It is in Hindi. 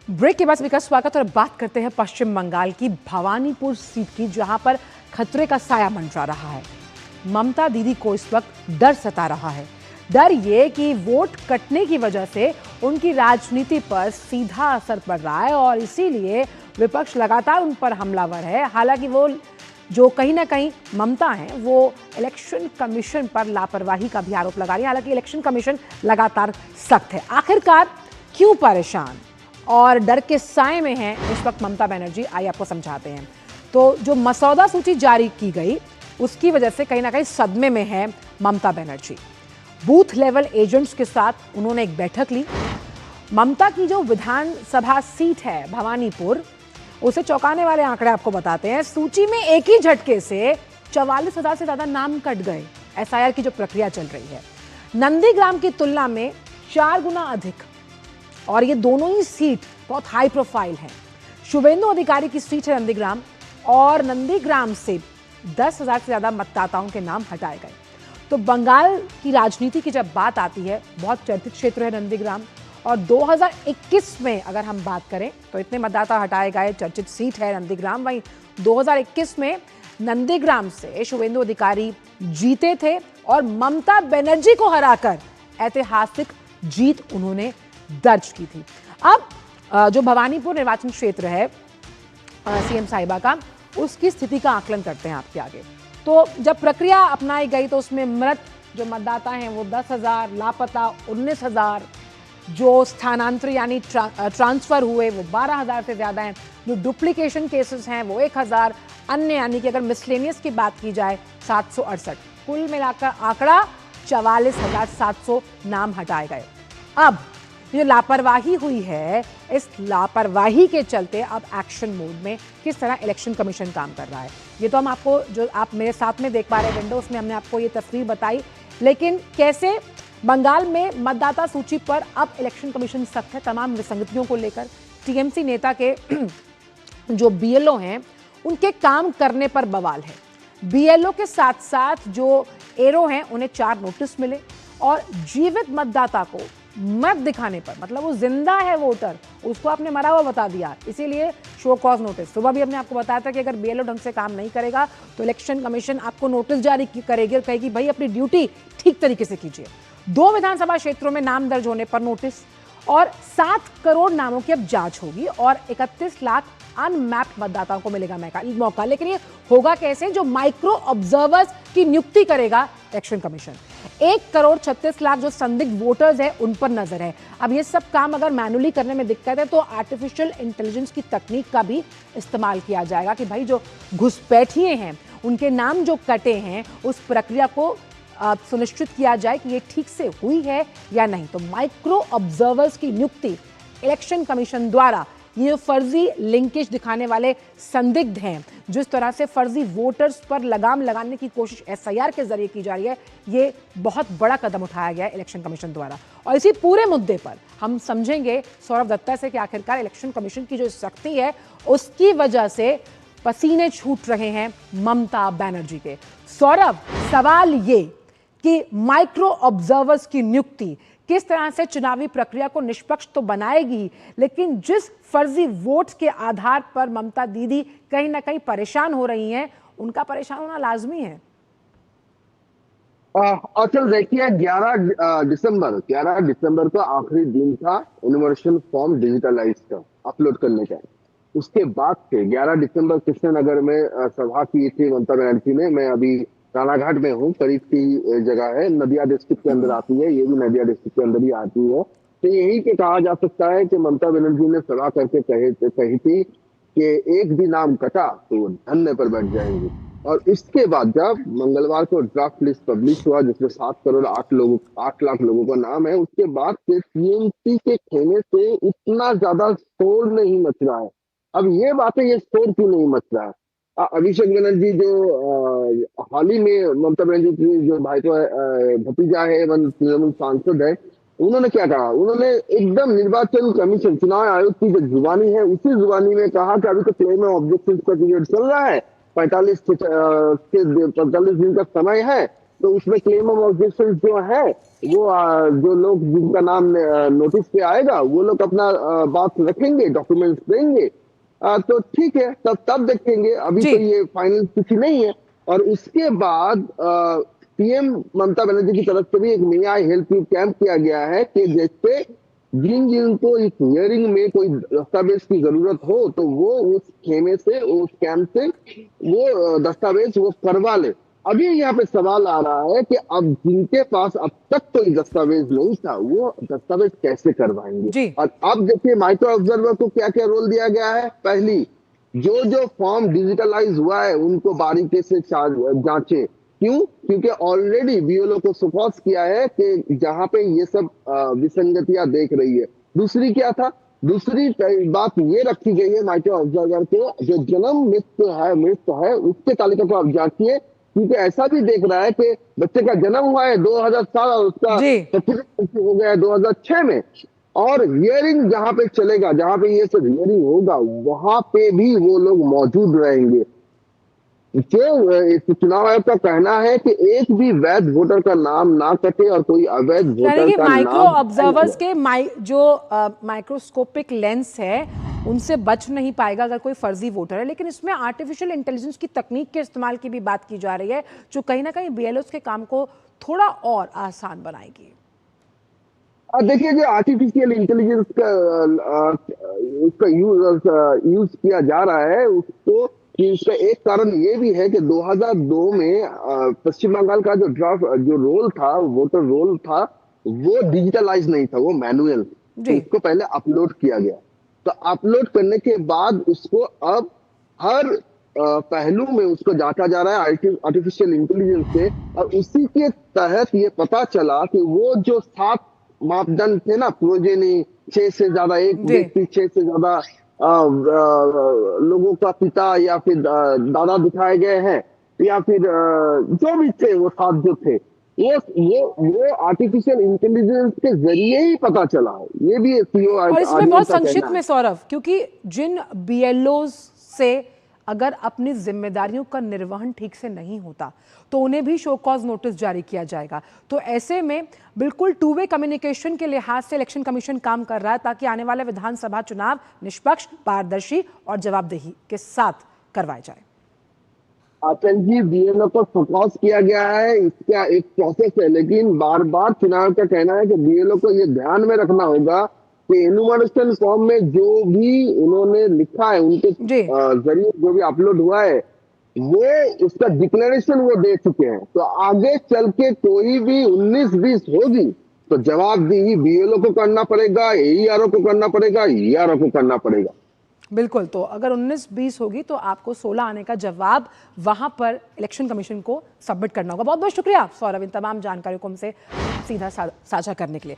ब्रेक के बाद सभी का स्वागत और बात करते हैं पश्चिम बंगाल की भवानीपुर सीट की, जहां पर खतरे का साया मंडरा रहा है। ममता दीदी को इस वक्त डर सता रहा है। डर ये कि वोट कटने की वजह से उनकी राजनीति पर सीधा असर पड़ रहा है और इसीलिए विपक्ष लगातार उन पर हमलावर है। हालांकि वो जो कहीं ना कहीं ममता हैं वो इलेक्शन कमीशन पर लापरवाही का भी आरोप लगा रही है। हालांकि इलेक्शन कमीशन लगातार सख्त है। आखिरकार क्यों परेशान और डर के साए में हैं इस वक्त ममता बनर्जी, आइए आपको समझाते हैं। तो जो मसौदा सूची जारी की गई उसकी वजह से कहीं ना कहीं सदमे में है Mamata Banerjee. Booth level agents के साथ उन्होंने एक बैठक ली। ममता की जो विधानसभा सीट है भवानीपुर, उसे चौंकाने वाले आंकड़े आपको बताते हैं। सूची में एक ही झटके से 44,000 से ज्यादा नाम कट गए। एसआईआर की जो प्रक्रिया चल रही है नंदीग्राम की तुलना में 4 गुना अधिक, और ये दोनों ही सीट बहुत हाई प्रोफाइल है। शुभेंदु अधिकारी की सीट है नंदीग्राम, और नंदीग्राम से 10,000 से ज्यादा मतदाताओं के नाम हटाए गए। तो बंगाल की राजनीति की जब बात आती है, बहुत चर्चित क्षेत्र है नंदीग्राम, और 2021 में अगर हम बात करें तो इतने मतदाता हटाए गए, चर्चित सीट है नंदीग्राम। वहीं 2021 में नंदीग्राम से शुभेंदु अधिकारी जीते थे और ममता बनर्जी को हराकर ऐतिहासिक जीत उन्होंने दर्ज की थी। अब जो भवानीपुर निर्वाचन क्षेत्र है सीएम साहिबा का, उसकी स्थिति का आकलन करते हैं आपके आगे। तो जब प्रक्रिया अपनाई गई तो उसमें मृत जो मतदाता हैं वो 10,000, लापता 19,000, जो स्थानांतरित यानी ट्रांसफर हुए वो 12,000 से ज्यादा हैं, जो डुप्लीकेशन केसेस हैं वो 1,000, अन्य यानी कि अगर मिसलेनियस की बात की जाए 768। कुल मिलाकर आंकड़ा 44,700 नाम हटाए गए। अब ये लापरवाही हुई है, इस लापरवाही के चलते अब एक्शन मोड में किस तरह इलेक्शन कमीशन काम कर रहा है, ये तो हम आपको, जो आप मेरे साथ में देख पा रहे हैं विंडो, उसमें हमने आपको ये तस्वीर बताई। लेकिन कैसे बंगाल में मतदाता सूची पर अब इलेक्शन कमीशन सख्त है तमाम विसंगतियों को लेकर। टीएमसी नेता के जो बीएलओ हैं उनके काम करने पर बवाल है। बीएलओ के साथ साथ जो एरो हैं उन्हें 4 नोटिस मिले, और जीवित मतदाता को मत दिखाने पर, मतलब वो जिंदा है वोटर, उसको आपने मरा हुआ बता दिया, इसीलिए शो कॉज नोटिस। सुबह भी हमने आपको बताया था कि अगर बीएलओ ढंग से काम नहीं करेगा तो इलेक्शन कमीशन आपको नोटिस जारी करेगी और कहेगी भाई अपनी ड्यूटी ठीक तरीके से कीजिए। 2 विधानसभा क्षेत्रों में नाम दर्ज होने पर नोटिस, और 7 करोड़ नामों की अब जांच होगी, और 31 लाख अनमैप्ड मतदाताओं को मिलेगा मौका। लेकिन ये होगा कैसे? जो माइक्रो ऑब्जर्वर्स की नियुक्ति करेगा इलेक्शन कमीशन। 1,36,00,000 जो संदिग्ध वोटर्स हैं उन पर नजर है। अब ये सब काम अगर मैनुअली करने में दिक्कत है तो आर्टिफिशियल इंटेलिजेंस की तकनीक का भी इस्तेमाल किया जाएगा कि भाई जो घुसपैठिए हैं उनके नाम जो कटे हैं उस प्रक्रिया को सुनिश्चित किया जाए कि ये ठीक से हुई है या नहीं। तो माइक्रो ऑब्जर्वर्स की नियुक्ति इलेक्शन कमीशन द्वारा, ये फर्जी लिंकेज दिखाने वाले संदिग्ध हैं, जिस तरह से फर्जी वोटर्स पर लगाम लगाने की कोशिश एसआईआर के जरिए की जा रही है, ये बहुत बड़ा कदम उठाया गया है इलेक्शन कमीशन द्वारा। और इसी पूरे मुद्दे पर हम समझेंगे सौरभ दत्ता से कि आखिरकार इलेक्शन कमीशन की जो सख्ती है उसकी वजह से पसीने छूट रहे हैं ममता बनर्जी के। सौरभ, सवाल ये कि माइक्रो ऑब्जर्वर्स की नियुक्ति किस तरह से चुनावी प्रक्रिया को निष्पक्ष तो बनाएगी, लेकिन जिस फर्जी वोट के आधार पर ममता दीदी कहीं ना कहीं परेशान हो रही हैं, उनका परेशान होना लाजमी है। अचल देखिए, 11 दिसंबर का आखिरी दिन था यूनिवर्सल फॉर्म डिजिटलाइज का अपलोड करने का। उसके बाद से 11 दिसंबर कृष्णनगर में सभा की थी ममता बनर्जी ने। मैं अभी रानाघाट में हूँ, करीब की जगह है, नदिया डिस्ट्रिक्ट के अंदर आती है, ये भी नदिया डिस्ट्रिक्ट के अंदर ही आती है। तो यही पे कहा जा सकता है कि ममता बनर्जी ने सभा करके कही थी कि एक भी नाम कटा तो वो धरने पर बैठ जाएंगे। और इसके बाद जब मंगलवार को ड्राफ्ट लिस्ट पब्लिश हुआ जिसमें 7 लाख लोगों का नाम है, उसके बाद से टीएमसी के खेमे से इतना ज्यादा शोर नहीं मच रहा है। अब ये बात है, ये शोर क्यों नहीं मच रहा है? अभिषेक बनर्जी जो हाल ही में ममता बनर्जी की जो भाई को भतीजा है एवं तृणमूल सांसद है, उन्होंने क्या कहा? उन्होंने एकदम निर्वाचन कमीशन, चुनाव आयोग की जो जुबानी है उसी जुबानी में कहा कि अभी तो क्लेम ऑब्जेक्शन का पीरियड चल रहा है, 45 दिन का समय है, तो उसमें क्लेम ऑफ ऑब्जेक्शन जो है वो जो लोग जिनका नाम नोटिस पे आएगा वो लोग अपना बात रखेंगे, डॉक्यूमेंट्स देंगे, तो ठीक है, तब देखेंगे। अभी जी। तो ये फाइनल कुछ नहीं है। और उसके बाद पीएम ममता बनर्जी की तरफ से भी एक मे आई हेल्प यू कैंप किया गया है कि जैसे जिन जिनको इस हियरिंग में कोई दस्तावेज की जरूरत हो तो वो उस खेमे से, उस कैंप से वो दस्तावेज वो करवा ले। अभी यहाँ पे सवाल आ रहा है कि अब जिनके पास अब तक कोई दस्तावेज नहीं था वो दस्तावेज कैसे करवाएंगे। जी। और अब देखिए माइक्रो ऑब्जर्वर को क्या क्या रोल दिया गया है। पहली, जो जो फॉर्म डिजिटलाइज हुआ है उनको बारीकी से जांचे। क्यों? क्योंकि ऑलरेडी बीएलओ को सुपॉस किया है कि जहां पे ये सब विसंगतियां देख रही है। दूसरी क्या था? दूसरी बात ये रखी गई है माइक्रो ऑब्जर्वर को, जो जन्म मृत्यु है उसके तालिका को आप जांचिए, क्योंकि ऐसा भी देख रहा है कि बच्चे का जन्म हुआ है 2007 और उसका जी। सर्टिफिकेट हो गया है 2006 में। और हियरिंग जहां पे चलेगा, जहां पे ये सब हियरिंग होगा, वहां पे भी वो लोग मौजूद रहेंगे। जो चुनाव आयोग का कहना है कि एक भी वैध वोटर का नाम ना कटे और कोई अवैध यानी वोटर कि का माइक्रो नाम ऑब्जर्वर्स के जो माइक्रोस्कोपिक लेंस है उनसे बच नहीं पाएगा अगर कोई फर्जी वोटर है। लेकिन इसमें आर्टिफिशियल इंटेलिजेंस की तकनीक के इस्तेमाल की भी बात की जा रही है, जो कहीं ना कहीं बीएलओस के काम को थोड़ा और आसान बनाएगी। देखिए, जो आर्टिफिशियल इंटेलिजेंस का उसका यूज किया जा रहा है उसको, कि इसका एक कारण ये भी है कि 2002 में पश्चिम बंगाल का जो रोल था, वोटर रोल था, वो डिजिटलाइज नहीं था, वो मैनुअल। तो जी। उसको पहले अपलोड किया गया। तो अपलोड करने के बाद उसको अब हर पहलू में उसको जांचा जा रहा है आर्टिफिशियल इंटेलिजेंस से। और उसी के तहत ये पता चला कि वो जो 7 मापदंड थे ना, प्रोजेनी 6 से ज्यादा, एक जी। व्यक्ति 6 से ज्यादा लोगों का पिता या फिर दादा दिखाए गए हैं, या फिर जो भी थे वो 7 जो थे, वो आर्टिफिशियल इंटेलिजेंस के जरिए ही पता चला है। ये भी सीओ और इसमें आर्यन बहुत का कहना संक्षिप्त है। में सौरभ, क्योंकि जिन बीएलओ से अगर अपनी जिम्मेदारियों का निर्वहन ठीक से नहीं होता तो उन्हें भी शो कॉज नोटिस जारी किया जाएगा। तो ऐसे में बिल्कुल टू वे कम्युनिकेशन के लिहाज से इलेक्शन कमीशन काम कर रहा है ताकि आने वाले विधानसभा चुनाव निष्पक्ष, पारदर्शी और जवाबदेही के साथ करवाए जाए। अटल जी, बीएलओ को फोकस किया गया है, इसका एक प्रोसेस है, लेकिन बार बार चुनाव का कहना है कि बीएलओ को ये ध्यान में रखना होगा कि एनुमरेशन फॉर्म में जो भी उन्होंने लिखा है, उनके जरिए जो भी अपलोड हुआ है, वो उसका डिक्लेरेशन वो दे चुके हैं। तो आगे चल के कोई भी 19-20 होगी तो जवाबदेही बीएलओ को करना पड़ेगा, एईआरओ को करना पड़ेगा, ईआरओ को करना पड़ेगा। बिल्कुल। तो अगर 19-20 होगी तो आपको 16 आने का जवाब वहां पर इलेक्शन कमीशन को सबमिट करना होगा। बहुत बहुत शुक्रिया सौरभ इन तमाम जानकारियों को हमसे सीधा साझा करने के लिए।